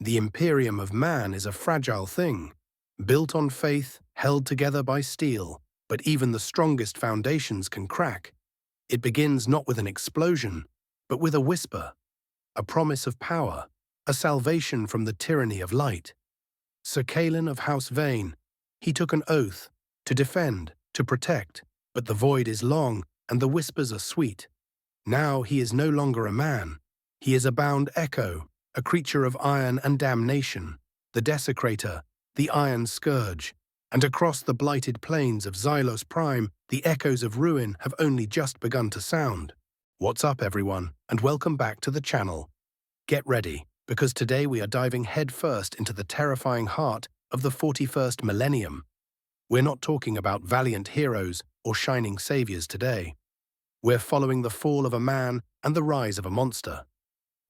The Imperium of man is a fragile thing, built on faith, held together by steel, but even the strongest foundations can crack. It begins not with an explosion, but with a whisper, a promise of power, a salvation from the tyranny of light. Sir Kaelen of House Vane, he took an oath to defend, to protect, but the void is long and the whispers are sweet. Now he is no longer a man. He is a bound echo, a creature of iron and damnation, the Desecrator, the Iron Scourge, and across the blighted plains of Xylos Prime, the echoes of ruin have only just begun to sound. What's up, everyone, and welcome back to the channel. Get ready, because today we are diving headfirst into the terrifying heart of the 41st millennium. We're not talking about valiant heroes or shining saviors today. We're following the fall of a man and the rise of a monster.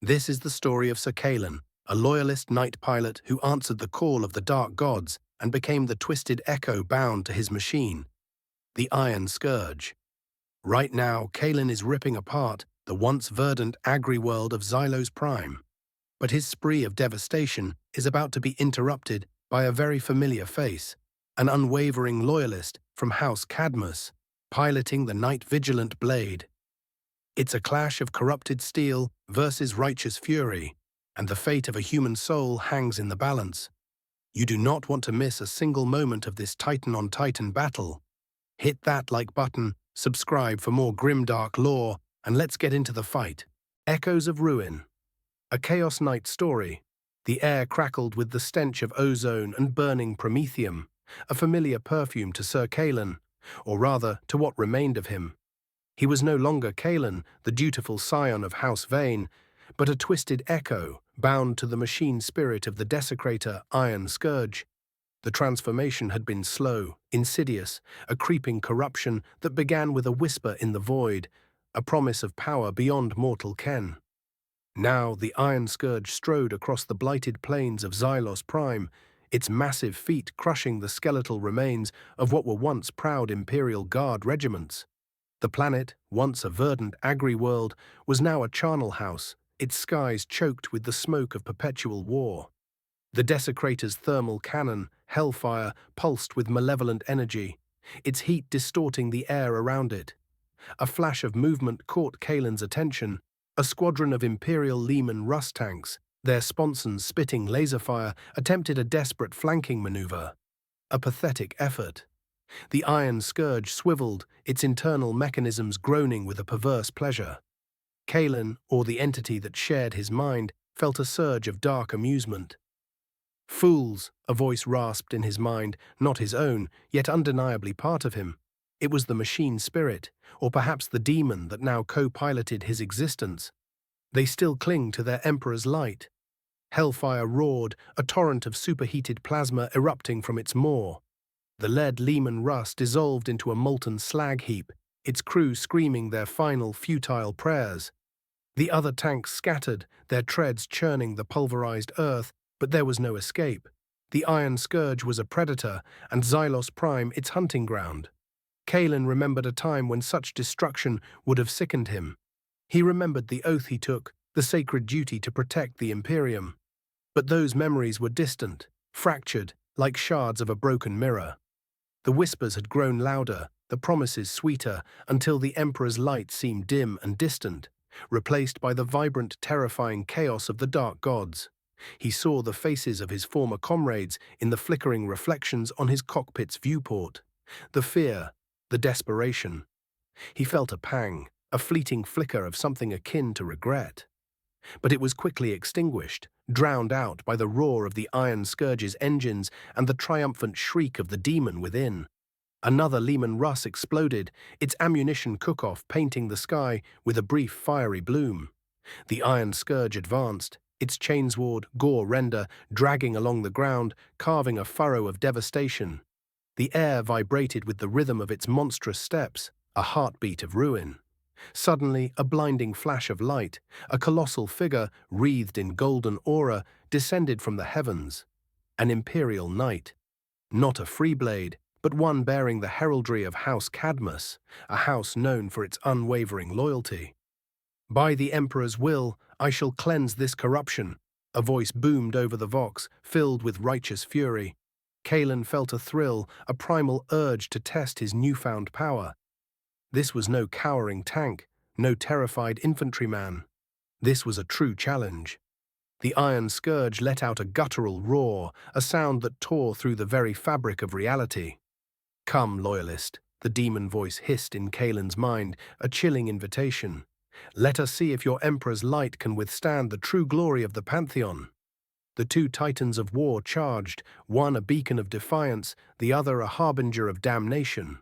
This is the story of Sir Kaelen, a loyalist knight pilot who answered the call of the dark gods and became the twisted echo bound to his machine, the Iron Scourge. Right now, Kaelen is ripping apart the once verdant Agri-world of Xylos Prime. But his spree of devastation is about to be interrupted by a very familiar face, an unwavering loyalist from House Cadmus, piloting the Knight Vigilant Blade. It's a clash of corrupted steel versus righteous fury, and the fate of a human soul hangs in the balance. You do not want to miss a single moment of this Titan-on-Titan battle. Hit that like button, subscribe for more grimdark lore, and let's get into the fight. Echoes of Ruin. A Chaos Knight story. The air crackled with the stench of ozone and burning promethium, a familiar perfume to Sir Kaelen, or rather to what remained of him. He was no longer Kaelen, the dutiful scion of House Vane, but a twisted echo bound to the machine spirit of the Desecrator Iron Scourge. The transformation had been slow, insidious, a creeping corruption that began with a whisper in the void, a promise of power beyond mortal ken. Now the Iron Scourge strode across the blighted plains of Xylos Prime, its massive feet crushing the skeletal remains of what were once proud Imperial Guard regiments. The planet, once a verdant agri-world, was now a charnel house, its skies choked with the smoke of perpetual war. The Desecrator's thermal cannon, hellfire, pulsed with malevolent energy, its heat distorting the air around it. A flash of movement caught Kaelen's attention, a squadron of Imperial Leman rust tanks, their sponsons spitting laser fire, attempted a desperate flanking maneuver. A pathetic effort. The Iron Scourge swiveled, its internal mechanisms groaning with a perverse pleasure. Kaelen, or the entity that shared his mind, felt a surge of dark amusement. Fools, a voice rasped in his mind, not his own, yet undeniably part of him. It was the machine spirit, or perhaps the demon that now co-piloted his existence. They still cling to their emperor's light. Hellfire roared, a torrent of superheated plasma erupting from its maw. The lead Leman rust dissolved into a molten slag heap, its crew screaming their final futile prayers. The other tanks scattered, their treads churning the pulverized earth, but there was no escape. The Iron Scourge was a predator, and Xylos Prime its hunting ground. Kaelen remembered a time when such destruction would have sickened him. He remembered the oath he took, the sacred duty to protect the Imperium. But those memories were distant, fractured, like shards of a broken mirror. The whispers had grown louder, the promises sweeter, until the Emperor's light seemed dim and distant, replaced by the vibrant, terrifying chaos of the dark gods. He saw the faces of his former comrades in the flickering reflections on his cockpit's viewport. The fear, the desperation. He felt a pang, a fleeting flicker of something akin to regret. But it was quickly extinguished, drowned out by the roar of the Iron Scourge's engines and the triumphant shriek of the demon within. Another Leman Russ exploded, its ammunition cook-off painting the sky with a brief fiery bloom. The Iron Scourge advanced, its chainsword, gore render, dragging along the ground, carving a furrow of devastation. The air vibrated with the rhythm of its monstrous steps, a heartbeat of ruin. Suddenly, a blinding flash of light, a colossal figure, wreathed in golden aura, descended from the heavens. An Imperial Knight. Not a free blade, but one bearing the heraldry of House Cadmus, a house known for its unwavering loyalty. By the Emperor's will, I shall cleanse this corruption, A voice boomed over the vox, filled with righteous fury. Kaelen felt a thrill, a primal urge to test his newfound power. This was no cowering tank, no terrified infantryman. This was a true challenge. The iron scourge let out a guttural roar, a sound that tore through the very fabric of reality. "Come, loyalist," the demon voice hissed in Kaelen's mind, a chilling invitation. "Let us see if your emperor's light can withstand the true glory of the Pantheon." The two titans of war charged, one a beacon of defiance, the other a harbinger of damnation.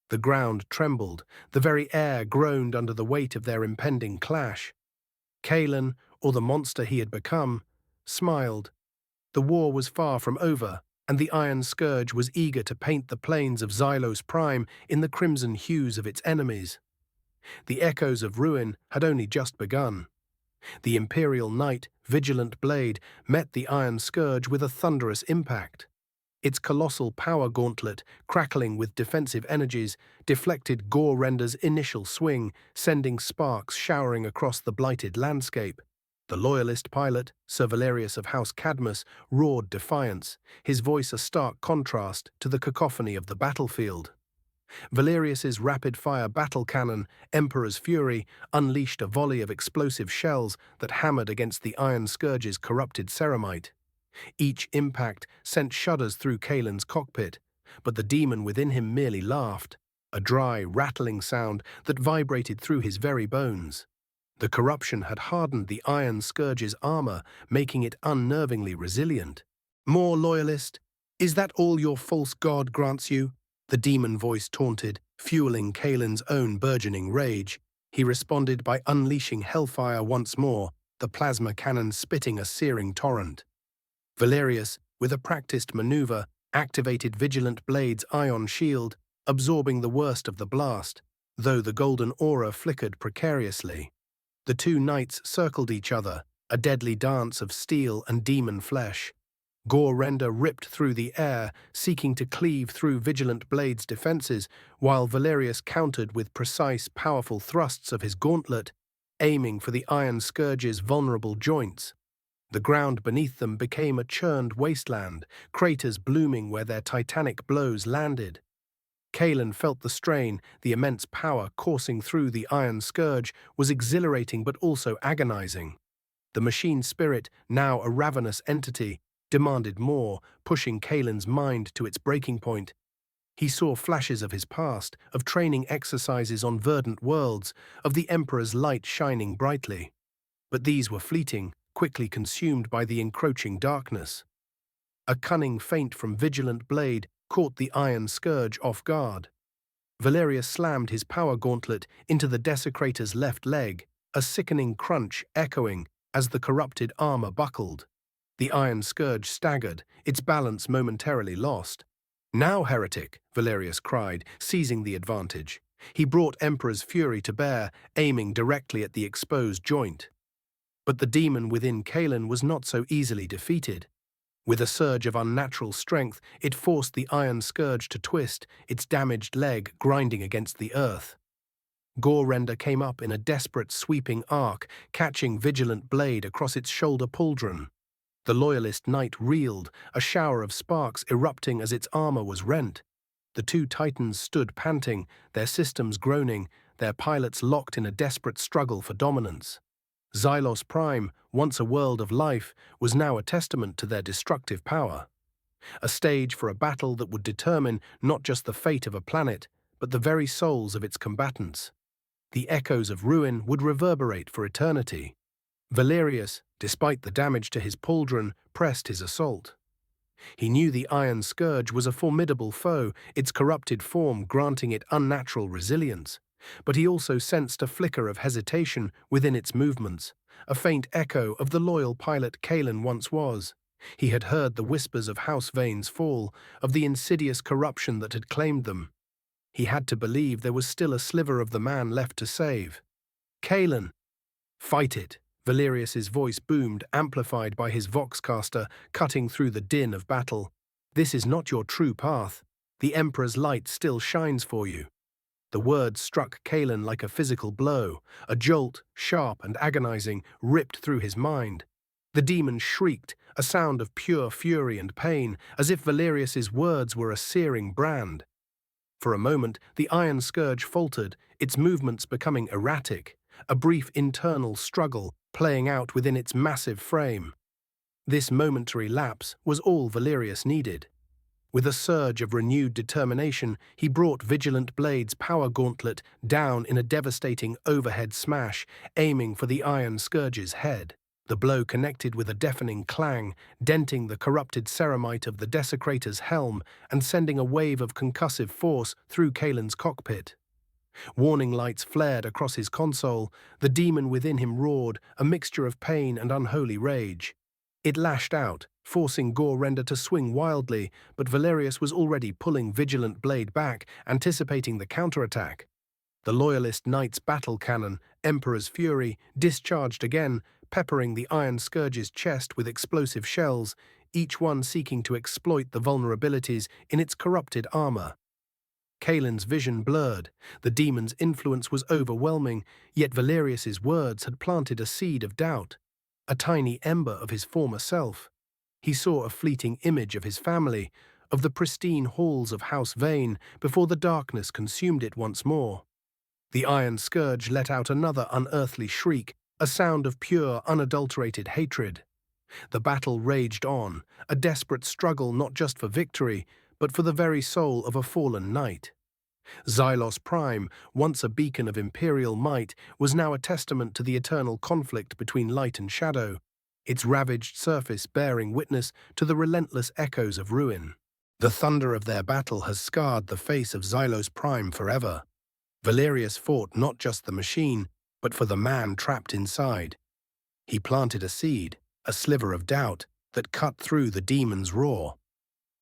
The ground trembled, the very air groaned under the weight of their impending clash. Kaelen, or the monster he had become, smiled. The war was far from over, and the Iron Scourge was eager to paint the plains of Xylos Prime in the crimson hues of its enemies. The echoes of ruin had only just begun. The Imperial Knight, Vigilant Blade, met the Iron Scourge with a thunderous impact. Its colossal power gauntlet, crackling with defensive energies, deflected Gore-Render's initial swing, sending sparks showering across the blighted landscape. The loyalist pilot, Sir Valerius of House Cadmus, roared defiance, his voice a stark contrast to the cacophony of the battlefield. Valerius's rapid-fire battle cannon, Emperor's Fury, unleashed a volley of explosive shells that hammered against the Iron Scourge's corrupted ceramite. Each impact sent shudders through Kaelen's cockpit, but the demon within him merely laughed, a dry, rattling sound that vibrated through his very bones. The corruption had hardened the Iron Scourge's armor, making it unnervingly resilient. "More, loyalist? Is that all your false god grants you?" The demon voice taunted, fueling Kaelen's own burgeoning rage. He responded by unleashing hellfire once more, the plasma cannon spitting a searing torrent. Valerius, with a practiced maneuver, activated Vigilant Blade's ion shield, absorbing the worst of the blast, though the golden aura flickered precariously. The two knights circled each other, a deadly dance of steel and demon flesh. Gore-Render ripped through the air, seeking to cleave through Vigilant Blade's defenses, while Valerius countered with precise, powerful thrusts of his gauntlet, aiming for the Iron Scourge's vulnerable joints. The ground beneath them became a churned wasteland, craters blooming where their titanic blows landed. Kaelen felt the strain, the immense power coursing through the Iron Scourge was exhilarating but also agonizing. The machine spirit, now a ravenous entity, demanded more, pushing Kaelen's mind to its breaking point. He saw flashes of his past, of training exercises on verdant worlds, of the Emperor's light shining brightly. But these were fleeting, quickly consumed by the encroaching darkness. A cunning feint from Vigilant Blade caught the Iron Scourge off guard. Valerius slammed his power gauntlet into the Desecrator's left leg, a sickening crunch echoing as the corrupted armor buckled. The Iron Scourge staggered, its balance momentarily lost. "Now, heretic!" Valerius cried, seizing the advantage. He brought Emperor's Fury to bear, aiming directly at the exposed joint. But the demon within Kaelen was not so easily defeated. With a surge of unnatural strength, it forced the Iron Scourge to twist, its damaged leg grinding against the earth. Gore-Render came up in a desperate sweeping arc, catching Vigilant Blade across its shoulder pauldron. The loyalist knight reeled, a shower of sparks erupting as its armor was rent. The two titans stood panting, their systems groaning, their pilots locked in a desperate struggle for dominance. Xylos Prime, once a world of life, was now a testament to their destructive power. A stage for a battle that would determine not just the fate of a planet, but the very souls of its combatants. The echoes of ruin would reverberate for eternity. Valerius, despite the damage to his pauldron, pressed his assault. He knew the Iron Scourge was a formidable foe, its corrupted form granting it unnatural resilience. But he also sensed a flicker of hesitation within its movements, a faint echo of the loyal pilot Kaelen once was. He had heard the whispers of House Vane's fall, of the insidious corruption that had claimed them. He had to believe there was still a sliver of the man left to save. "Kaelen!" "Fight it!" Valerius's voice boomed, amplified by his voxcaster, cutting through the din of battle. "This is not your true path. The Emperor's light still shines for you." The words struck Kaelen like a physical blow. A jolt, sharp and agonizing, ripped through his mind. The demon shrieked, a sound of pure fury and pain, as if Valerius's words were a searing brand. For a moment, the iron scourge faltered, its movements becoming erratic, a brief internal struggle playing out within its massive frame. This momentary lapse was all Valerius needed. With a surge of renewed determination, he brought Vigilant Blade's power gauntlet down in a devastating overhead smash, aiming for the iron scourge's head. The blow connected with a deafening clang, denting the corrupted ceramite of the Desecrator's helm and sending a wave of concussive force through Kaelen's cockpit. Warning lights flared across his console, the demon within him roared, a mixture of pain and unholy rage. It lashed out, forcing Gorrender to swing wildly, but Valerius was already pulling Vigilant Blade back, anticipating the counterattack. The loyalist knight's battle cannon, Emperor's Fury, discharged again, peppering the iron scourge's chest with explosive shells, each one seeking to exploit the vulnerabilities in its corrupted armor. Kaelen's vision blurred, the demon's influence was overwhelming, yet Valerius's words had planted a seed of doubt, a tiny ember of his former self. He saw a fleeting image of his family, of the pristine halls of House Vane, before the darkness consumed it once more. The iron scourge let out another unearthly shriek, a sound of pure, unadulterated hatred. The battle raged on, a desperate struggle not just for victory, but for the very soul of a fallen knight. Xylos Prime, once a beacon of imperial might, was now a testament to the eternal conflict between light and shadow, its ravaged surface bearing witness to the relentless echoes of ruin. The thunder of their battle has scarred the face of Xylos Prime forever. Valerius fought not just the machine, but for the man trapped inside. He planted a seed, a sliver of doubt, that cut through the demon's roar.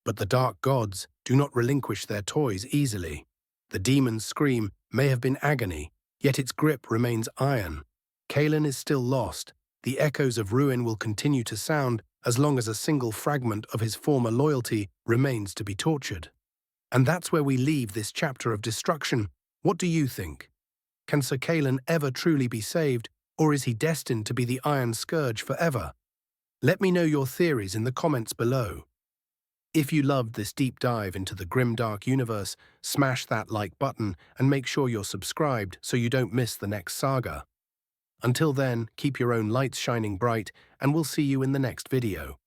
But the dark gods do not relinquish their toys easily. The demon's scream may have been agony, yet its grip remains iron. Kaelen is still lost. The echoes of ruin will continue to sound as long as a single fragment of his former loyalty remains to be tortured. And that's where we leave this chapter of destruction. What do you think? Can Sir Kaelen ever truly be saved, or is he destined to be the Iron Scourge forever? Let me know your theories in the comments below. If you loved this deep dive into the grimdark universe, smash that like button and make sure you're subscribed so you don't miss the next saga. Until then, keep your own lights shining bright, and we'll see you in the next video.